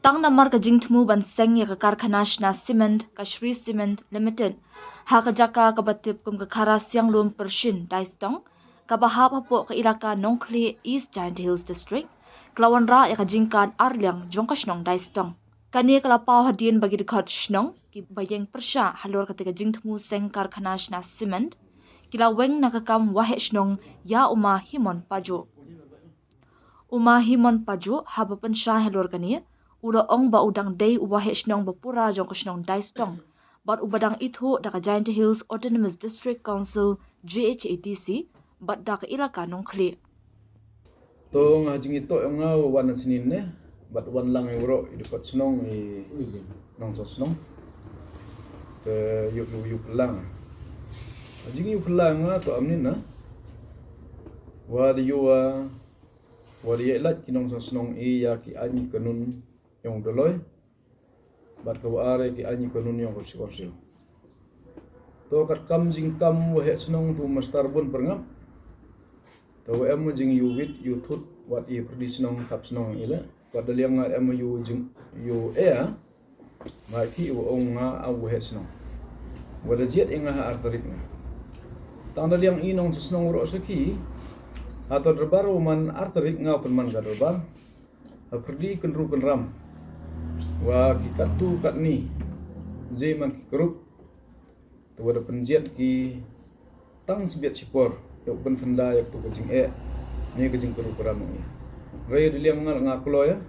Tang namar ka jingtmu ban seng ya ka karkhana na cement ka Shri Cement Limited. Ha ka jaka ka batip kum ka khara siang lum pershin daistong. Ka bahap hapo ka ilaka Nongkli East Giant Hills District. Kelawan ra ya ka jingkan arliang jongkashnong daistong. Kani kalapau hadin bagi dekat shnong ki bayeng persya halor ketika jingtmu seng karkhana na cement. Kilaweng nakakam wahe shnong ya uma himon pajo. Uma himon pajo haba pensya halor kani. Ulo ong ba udang day uwahe shnong bapura jong shnong daistong. Bat ubadang itu daka Giant Hills Autonomous District Council GHATC bat daka ilaka Nongkli. To ngajing ito yung nga wanan sinin ne bat wan lang yung ro idukot snong nong so snong ke yuk lang ngajing yuk lang nga to amnin na wadi lat kinong so snong ya ki ani kanun yung doloy bat ka waare ki ani kanun yung kursi to kat kam jing kam wahe snong tu mastarbon perngam to em jing yuwit yutut wat i perdi snong kap snong ila wat daliang nga em jing ma ki ong nga awu het snong wada jet inga ha artarik na tang daliang inong snong ro seki atau derbar man artarik nga man ga derbar ha perdi kenru kenram wa ki katu kat ni je man ki kerup to wada penjiat ki tang sibiat sipor yok ben tenda yok tu kejing ni kejing keru keram ni ray diliang nga klo ya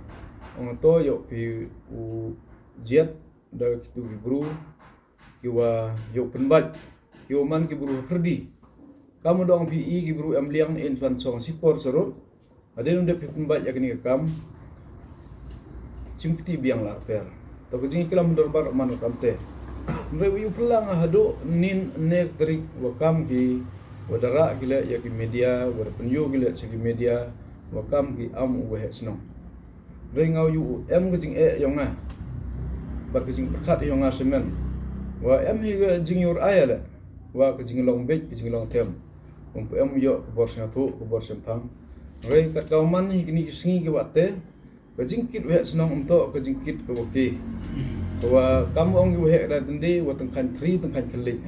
ong to yok pi u jet da kitu ki bru ki wa yok penbat ki man ki bru perdi kamu dong pi ki bru am liang infan song sipor serut ade nunde pi penbat yak ni kam cimkti biang la per to kejing kilam dorbar man kamte ray yu pelang hado nin nek trik wa kam ki wadara gila ya ki media wada penyu gila segi media wakam ki am uwe snong ringau yu em ke jing yong nga bar ke jing perkat yong nga semen wa em hi ke jing yur ayala wa ke jing long bej ke jing long tem umpu em yo ke bor singatu ke bor sempang ring kat kauman hi kini singi ke wate ke jing kit we snong umto ke jing kit ke woki wa kamu ong yu he da tende wa tengkan tri tengkan kelik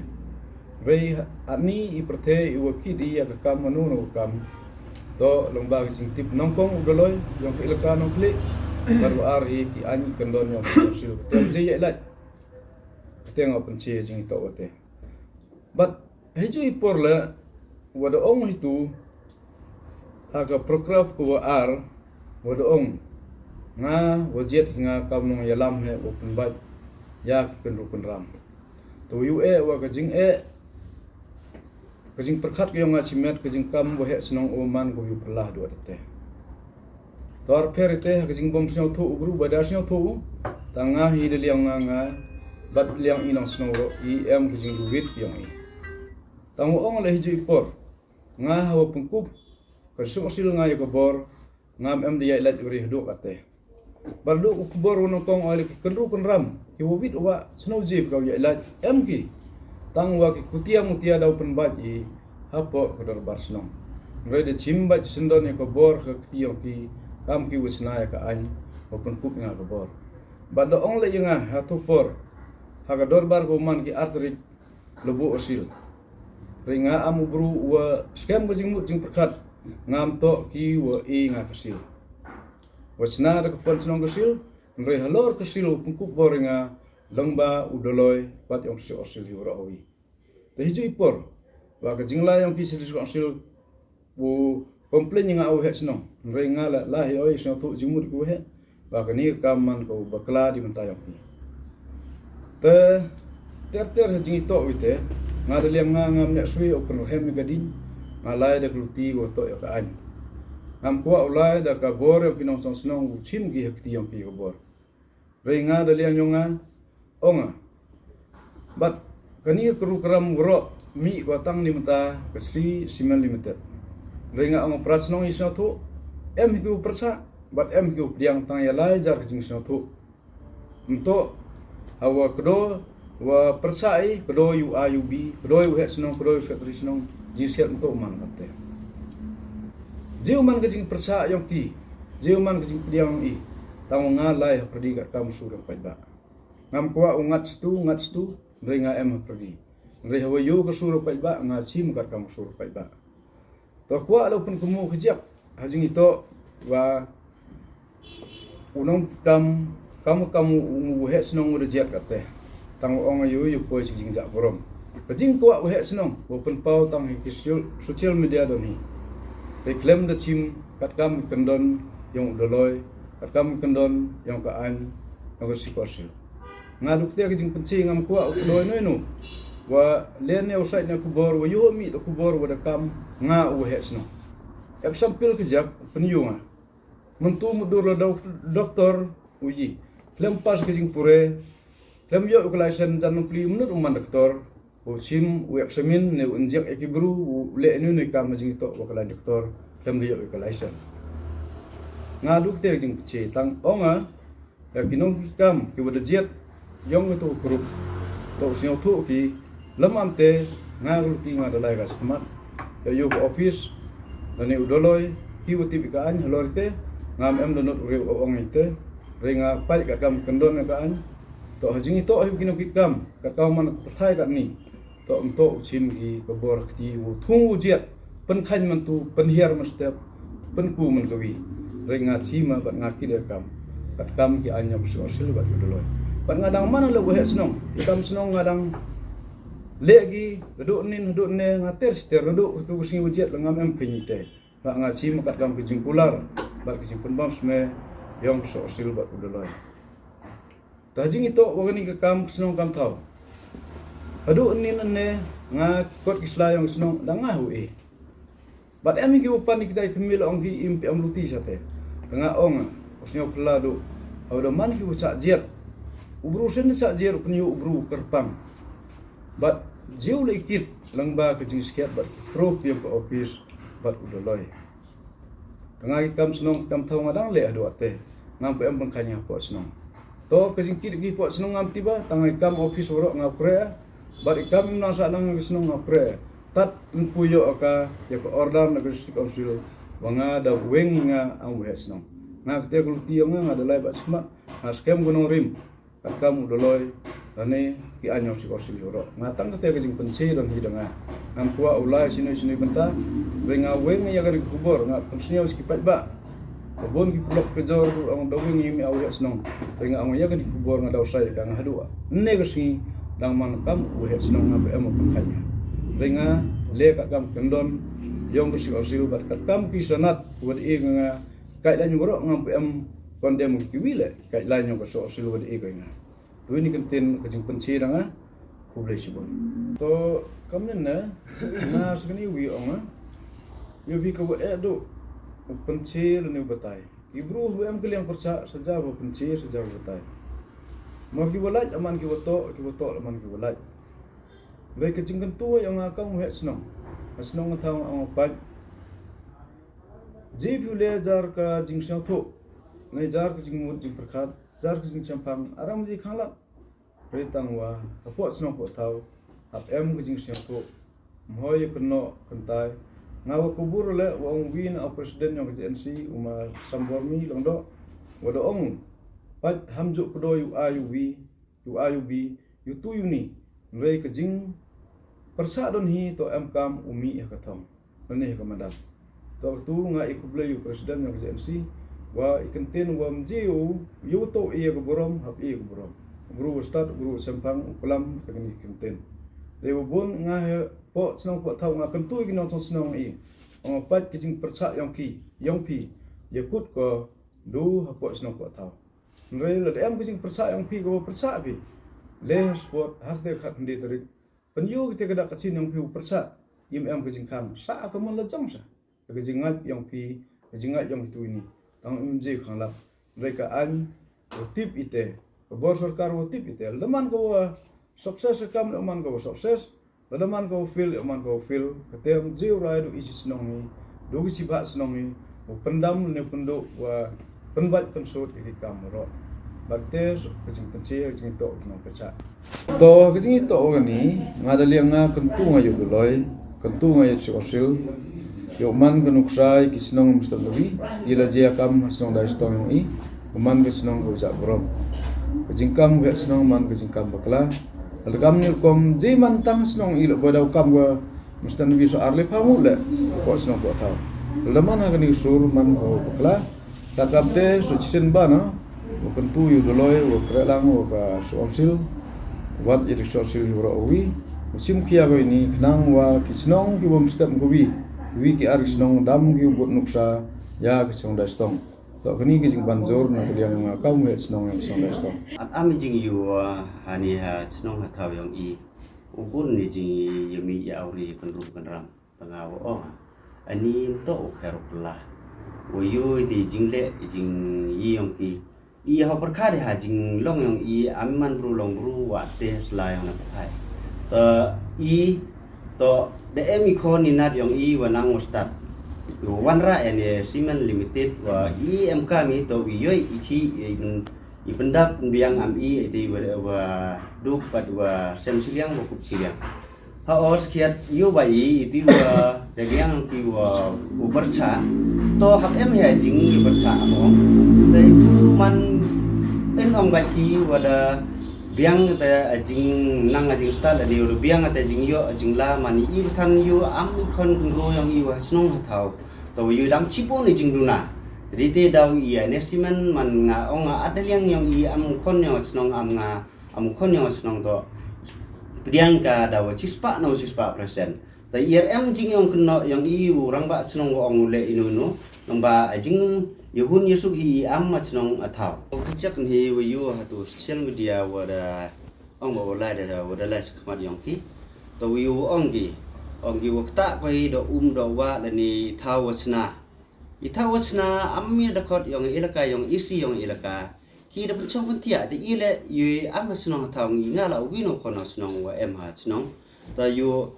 Ray ani iperthe iwaki di ya kam manu no kam to lomba sing tip nongkong udoloy yang ilaka nongkli baru ari ki ani kendon yang sil tem je ya lai teng open che jing to ote but heju ipor la wada ong itu aga prokraf ko ar wada ong nga wajet nga kam nong yalam he open bat ya kenru kenram to yu wa ka jing kajing perkat ko yung simet kajing kam wahe senong oman ko yu perlah do ate tor perite kajing bom sno thu ugru badar sno thu tanga hi de liang nga bat liang inang sno ro I em kajing duwit yung tangu ong le hiju ipor nga hawa pengkup kasuk sil nga yo bor ngam em dia lat uri do ate bardu ku bor wono tong ole kenru kenram ki wit wa sno jib ka ya lat em ki tang wa ki kutia mutia dau penbaji hapo kodor barsnong rede chimba sendon ko bor ka ktiyo ki kam ki wisna ya ka an open kup nga ko bor bado ong le nga hatu por ha ka dor bar ko man ki artri lebu osil ringa amu bru wa skam ko jing mut jing perkat ngam to ki wa nga kasil wisna da ko ponsnong kasil re halor kasil pungkup bor nga lengba udoloy pat yung si osil hiwra owi tehiju ipor wa ka jingla yung ki sidis osil bu komplain yang au het sno renga la hi oi sno tu jimut ku he wa ka ni kaman ko bakla di mentayong ki ter jing to wite ngadal yang ngam nek sui open hem gadin ngalai da kluti go to ya ka an ngam ko ulai da ka bor yang pinong sno chim ki hekti yang ki bor renga dal yang nyonga onga but kani kru kram ro mi watang ni mata Shri Cement Limited renga ang prasnong isna tu em hiku persa but em hiku yang tang ya lai jar jing sna tu untuk awa kedo wa persai kedo yu ayub kedo yu het snong kedo yu setri snong ji set untuk man kapte jiu man ke jing persa yang ki jiu man ke jing yang I tang ngalai perdi kat kam surah pai ba ngam kwa ungat stu ringa em perdi ri hawayu ke surah pai ba ngachim kat kam surah pai ba to kwa lo pun kumu kejap hajing ito wa unong kamu uhe senong rejiat kat teh tang ong ayu yu poi jing jak borom kejing kwa uhe senong open pau tang social media don hi reklam da chim kat kam kendon yang doloi kat kam kendon yang ka an yang ka sikosil ngaduk te kejing penci ngam kwa doloi noi nu wa len ne usai na kubor wa yu mi to kubor wa da kam nga uhe senong ep sampil kejak penyunga mentu mudur la doktor uji klem pas kejing pure klem yo ko laisen jan pli menut uman doktor u sim u eksamin ne unjak ekibru le nu ne kam jing to wa kala doktor klem yo ko laisen ngaduk te jing che tang onga ya kinong kam ki wada jet yong to grup to sio thu ki lamam te ngul ti ngadalai ga skmat ya yo office lani udoloi ki wati bikaan halorite ngam em donot ure ong ite ringa pai ka kam kendon ka an to hajing to hi kino kikam ka ka man thai ka ni to to chim gi ko bor khti u thung u jet pen khan man tu pen hiar man step pen ku man kawi ringa chima ba ngaki de kam kat kam ki anya so sil ba udoloi pan ngadang mana le we senong kam senong ngadang legi duduk ne ngater ster duduk tu sing u jet ngam em khinite ba ngachi kat kam kijing kular ba kijing penbam sme yang so sil ba udoloi tajing ito wagani ka kam senong kam thau adu nin ne nga kot kisla yang senong danga hu bat em ki upan kita temil ong ki impi am luti sate tengah ong osnyo peladu awda man ki usak jet ubru sen sak jet penyu ubru kerpang bat jiu lekit langba kijing skiat bat pro yang ke office bat udoloi tengah kam senong kam thau ngadang le adu ate ngam em bangkanya po senong to kesingkit gi po senong ngam tiba tangai kam office orok ngapre bar ikam nasa nang senong ngapre tat empuyo aka ya ko order na gusik council wanga da wenginga ang we senong na kete kulti nga dalai ba sma askem gunung rim kam doloi tane ki anyo si council orok ngatang kete kesing pensi dan hidanga ngam kuwa ulai sini benta renga wengi ya kan kubur ngap pensio skipat ba Kebun ki pulak kerja ang dawing mi awya senong renga ang ya kan kubur nga daw sai ka nga hadua ne kasi dang man kam we senong nga em pangkanya renga le ka kam kendon jong bersih osil bat kam ki sanat wad e nga kai lan ngoro ngam em kondem ki wile kai lan ngoro so osil wad e nga tu ni kenten kajing pensi danga kublai sibon to kamnen na segini wi onga yo bi ka wad e do penci ni batai ibru em kaliang persa saja ba penci saja batai mau ki walaj aman ki woto aman ki walaj bai kecing kentu yang akang he senong thang ang pat jib hule jar ka jing sang tho ngai jar ka jing mut jing perkhat jar ka jing champang aram ji khanglat bai tangwa apo senong po thau ap em ka jing sang tho mhoi kno kantai ngawa kubur le wong win a presiden yang KNC uma sambormi longdo wado ong pat hamju kudo yu ayub yu tu yuni rei kajing persa don hi to em kam umi ya kathong nani ka mandat to tu nga ikuble yu presiden yang KNC wa ikenten wa mjiu yu to iya ka borom hab iya ka borom guru ustad guru sempang ulam kagani ikenten rewo bon nga po senong po thau nga kentu gi nong senong i ong pat kijing persa yang pi yakut ko du po senong po thau re le em kijing persa yang pi ko persa bi le sport hak de khat ndi tari penyu kita kada kasin yang pi persa im em kijing khang sa ka mon la jong sa kijing ngat yang pi kijing ngat yang tu ini tang im je khang la re ka an tip ite ko bor sarkar wo tip ite leman ko sukses kam leman ko sukses Ladaman ko feel katem jiu rai do isi senongi do si ba senongi pendam ne pendo wa penbat pensut ki kamro bakte kejing penci kejing to no pecha to kejing to ni ngadaliang nga kentu ngayo doloi kentu ngayo sosil yo man kenuksai ki senong mustawi ila je kam senong dai stong i man ke senong ko jak brom kejingkam ke senong man kejingkam bakla algam ni kom je man tang senong ilo boda kam go mustan bi so arle pamu le ko senong ko taw leman ha ni sur man ko bakla takapte so chisen bana o kentu yu doloy o krelang o ka somsil wat yedik somsil hiro wi musim kia ko ini kenang wa kisnong ki bom step ko wi ki ar kisnong dam ki bot nuksa ya kisong da stong to kini ki jing banjor na kliang nga kaum he snong yang song da stong at ami jing yu hani ha snong ha taw yang i ubun ni jing yemi ya auri penru penram pengawo oh ani to pero pula wo yu di jing le jing yi yang ki i ha perkha de ha jing long yang i amman bru long bru wa te slai yang na phai i to de emi kon ni nat yang i wanang ustad wanra ene Cement Limited wa IMK mi to wiyoi iki ibendap biang am i ti wa duk pat wa sem siliang bukup siliang ha os kiat yu bai itu wa dagiang ki wa ubercha to hak em he jing ubercha among da itu man en ong bai ki wa da biang ta jing nang jing stal ni ru biang ta jing yo jing la mani i kan yu am kon ro yang i wa snong ha thau to yu dam chipo ni jing duna jadi te daw i ne simen man nga ong ada yang i am kon yang snong am nga am kon yang snong to biang ka daw cispa no cispa present ta IRM jing yang kena yang i urang ba snong ong le inu no nang ba jing Yuhun Yusuf hi am machnong athau. Kicak ni wayu hatu social media wada ong ba wala da wada la skmat yong ki. To wayu ong gi wakta koi do do wa la ni thau wachna. I thau wachna ammi da khot yong ilaka yong isi yong ilaka. Ki da penchong pentia de ile yu am machnong athau ngi ngala wino kono snong wa em ha chnong. Ta yu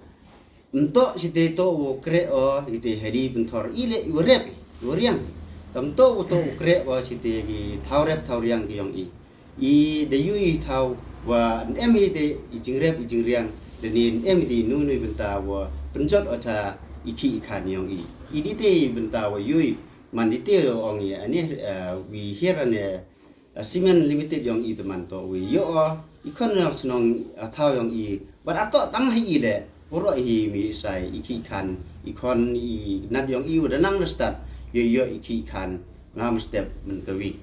untuk site to wo kre o ite heri bentor ile yu rep yu riang. Tamto to kre wa site gi thau rep thau riang gi yong i de yu i thau wa em i de i jing rep i jing riang de ni em i nu nu benta wa penjot acha iki ikhan yong i di te benta wa yu man di te ong i ani we here ane Cement Limited yong i teman to we yo ikon na snong thau yong i but ato tam hi le puro hi mi sai iki ikhan ikon i nat yong i wa danang na start yo iki kan ngam step men kawi